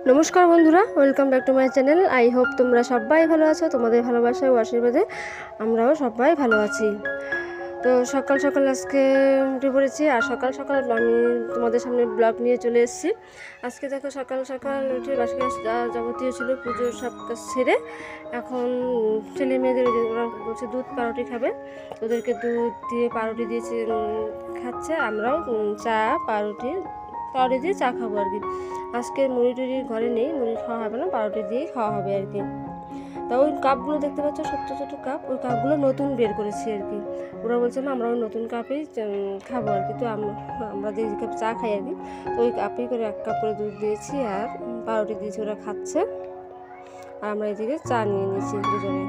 নমস্কার বন্ধুরা, welcome back to my channel. I hope তোমরা সবাই ভালো আছো। তোমাদের ভালোবাসায় ও আশীর্বাদে আমরাও সবাই ভালো আছি। তো সকাল সকাল আজকে উঠে পড়েছি, আর সকাল সকাল আমি তোমাদের সামনে ব্লগ নিয়ে চলে এসেছি। আজকে দেখো সকাল সকাল উঠে বাসি যাবতীয় ছিল পুজোর সব কাজ সেরে এখন ছেলে মেয়েদের ওরা বলছে দুধ পাউরুটি খাবে, ওদেরকে দুধ দিয়ে পাউরুটি দিয়েছি খাচ্ছে। আমরাও চা পাউরুটি দিয়ে চা খাবো আর কি। আজকে মুড়ি টুড়ি ঘরে নেই, মুড়ি খাওয়া হবে না, পাউরুটি দিয়েই খাওয়া হবে আর কি। তা ওই কাপগুলো দেখতে পাচ্ছ, ছোট্ট ছোটো কাপ, ওই কাপগুলো নতুন বের করেছি আর কি। ওরা বলছে না আমরা ওই নতুন কাপেই খাবো আর কি। তো আমরা যে কাপ চা খাই আর কি, তো ওই কাপেই করে এক কাপ করে দুধ দিয়েছি আর পাউরুটি দিয়েছি, ওরা খাচ্ছে। আর আমরা এদিকে চা নিয়ে নিয়েছি দুজনে।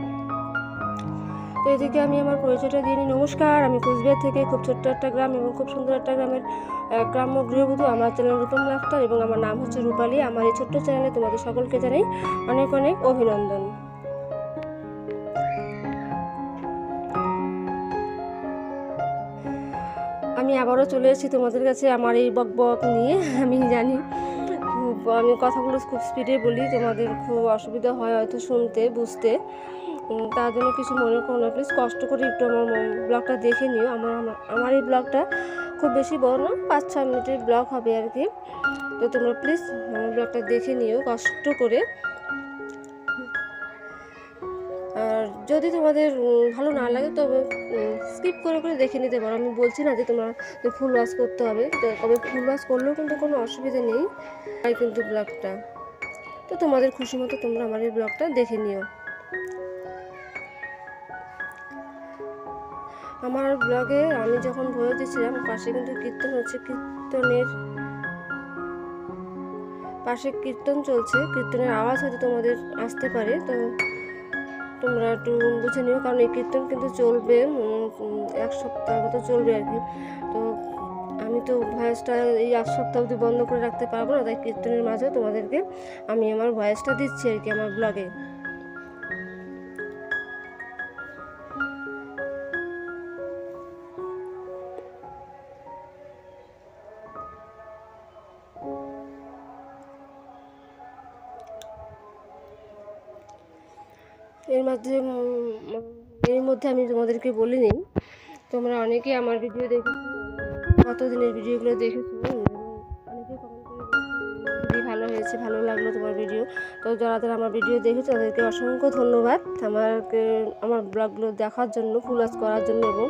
তো এদিকে আমি আমার পরিচয়টা দিয়ে নিই। নমস্কার, আমি কোচবিহার থেকে, খুব ছোট্ট একটা গ্রাম এবং খুব সুন্দর একটা গ্রামের গ্রাম্য গৃহবধূ। আমার চ্যানেল রূপম লাফটার এবং আমার নাম হচ্ছে রূপালী। আমার এই ছোট্ট চ্যানেলে তোমাদের সকলকে জানাই অনেক অনেক অভিনন্দন। আমি আবারও চলে এসেছি তোমাদের কাছে আমার এই বক বক নিয়ে। আমি জানি আমি কথাগুলো খুব স্পিডে বলি, তোমাদের খুব অসুবিধা হয় হয়তো শুনতে বুঝতে, তার জন্য কিছু মনে করো না প্লিজ। কষ্ট করে একটু আমার ব্লগটা দেখে নিও। আমার এই ব্লগটা খুব বেশি বড় না, 5-6 মিনিটের ব্লগ হবে আর কি। তো তোমরা প্লিজ আমার ব্লগটা দেখে নিও কষ্ট করে। আর যদি তোমাদের ভালো না লাগে তবে স্কিপ করে করে দেখে নিতে পারো। আমি বলছি না যে তোমরা ফুল ওয়াশ করতে হবে, তবে ফুল ওয়াশ করলেও কিন্তু কোনো অসুবিধা নেই আর কিন্তু ব্লগটা। তো তোমাদের খুশি মতো তোমরা আমার এই ব্লগটা দেখে নিও। আমার ব্লগে আমি যখন ভয়েস দিয়েছিলাম পাশে কিন্তু কীর্তন হচ্ছে, পাশে কীর্তন চলছে, কীর্তনের আওয়াজ হয়তো তোমাদের আসতে পারে। তো তোমরা একটু বুঝে নিও, কারণ এই কীর্তন কিন্তু চলবে 1 সপ্তাহ মতো চলবে আর কি। তো আমি তো ভয়েসটা এই 1 সপ্তাহ অবধি বন্ধ করে রাখতে পারবো না, তাই কীর্তনের মাঝেও তোমাদেরকে আমি আমার ভয়েসটা দিচ্ছি আর কি আমার ব্লগে। এর মধ্যে আমি তোমাদেরকে বলে নিই, তোমরা অনেকেই আমার ভিডিও দেখেছো, কতদিনের ভিডিওগুলো দেখেছো, অনেকেই কমেন্ট করে দিদি ভালো হয়েছে, ভালো লাগলো তোমার ভিডিও। তো যারা যারা আমার ভিডিও দেখেছো তাদেরকে অসংখ্য ধন্যবাদ আমার ব্লগগুলো দেখার জন্য, ফুল ওয়াচ করার জন্য এবং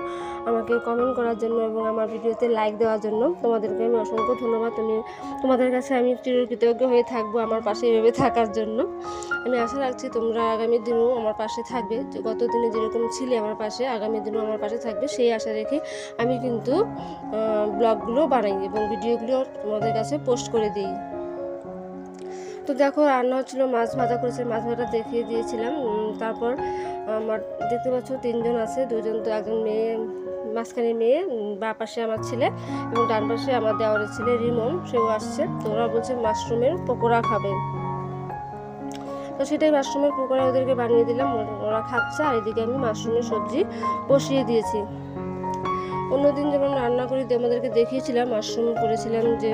আমাকে কমেন্ট করার জন্য এবং আমার ভিডিওতে লাইক দেওয়ার জন্য তোমাদেরকে আমি অসংখ্য ধন্যবাদ। তোমাদের কাছে আমি চিরকৃতজ্ঞ হয়ে থাকবো আমার পাশে এভাবে থাকার জন্য। আমি আশা রাখছি তোমরা আগামী দিনেও আমার পাশে থাকবে, যে গত দিনে যেরকম ছিলে আমার পাশে, আগামী দিনেও আমার পাশে থাকবে, সেই আশা রেখে আমি কিন্তু ব্লগগুলো বানাই এবং ভিডিওগুলো তোমাদের কাছে পোস্ট করে দিই। তো দেখো রান্না হচ্ছিলো, মাছ ভাজা করেছে, মাছ ভাজা দেখিয়ে দিয়েছিলাম। তারপর আমার দেখতে পাচ্ছ 3 জন আছে, 2 জন তো একজন মেয়ে, মাঝখানে মেয়ে, বা পাশে আমার ছেলে এবং ডান পাশে আমার দেওয়ারের ছেলে রিমন, সেও আসছে। তো ওরা বলছে মাশরুমের পকোড়া খাবে, তো সেটাই মাশরুমের পকোড়া ওদেরকে বানিয়ে দিলাম, ওরা খাচ্ছে। আর এদিকে আমি মাশরুমের সবজি বসিয়ে দিয়েছি। অন্যদিন যেমন রান্না করি আমাদেরকে দেখিয়েছিলাম, মাশরুম করেছিলাম, যে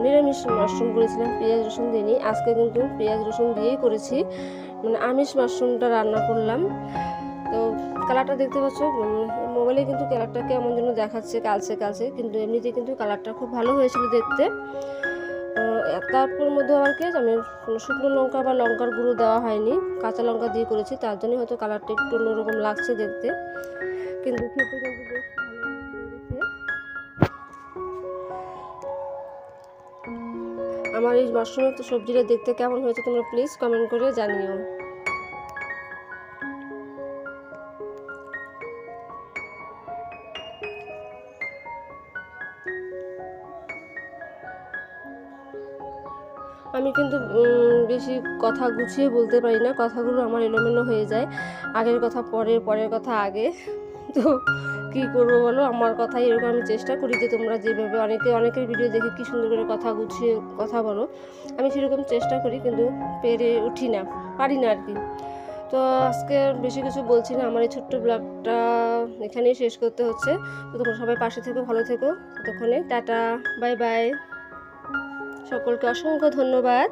নিরামিষ মাশরুম করেছিলাম, পেঁয়াজ রসুন দিইনি। আজকে কিন্তু পেঁয়াজ রসুন দিয়েই করেছি, মানে আমিষ মাশরুমটা রান্না করলাম। তো কালারটা দেখতে পাচ্ছ, মোবাইলে কিন্তু কালারটা কেমন যেন দেখাচ্ছে, কালচে, কিন্তু এমনিতে কিন্তু কালারটা খুব ভালো হয়েছিল দেখতে। তারপর মধ্যে আবার কি আমি শুকনো লঙ্কা বা লঙ্কার গুঁড়ো দেওয়া হয়নি, কাঁচা লঙ্কা দিয়ে করেছি, তার জন্যই হয়তো কালারটা একটু অন্যরকম লাগছে দেখতে, কিন্তু খেতে কিন্তু বেশ ভালো লেগেছে। আমার এই মাশরুমের সবজিটা দেখতে কেমন হয়েছে তোমরা প্লিজ কমেন্ট করে জানিও। আমি কিন্তু বেশি কথা গুছিয়ে বলতে পারি না, কথাগুলো আমার এলোমেলো হয়ে যায়, আগের কথা পরে, পরের কথা আগে। তো কী করবো বলো, আমার কথাই এরকম। আমি চেষ্টা করি যে তোমরা যেভাবে অনেকের ভিডিও দেখে কী সুন্দর করে কথা গুছিয়ে কথা বলো, আমি সেরকম চেষ্টা করি, কিন্তু পেরে পারি না আর কি। তো আজকে বেশি কিছু বলছি না, আমার এই ছোট্ট ব্লগটা এখানেই শেষ করতে হচ্ছে। তো তোমরা সবাই পাশে থেকো, ভালো থেকো, ততক্ষণে টাটা, বাই বাই, সকলকে অসংখ্য ধন্যবাদ।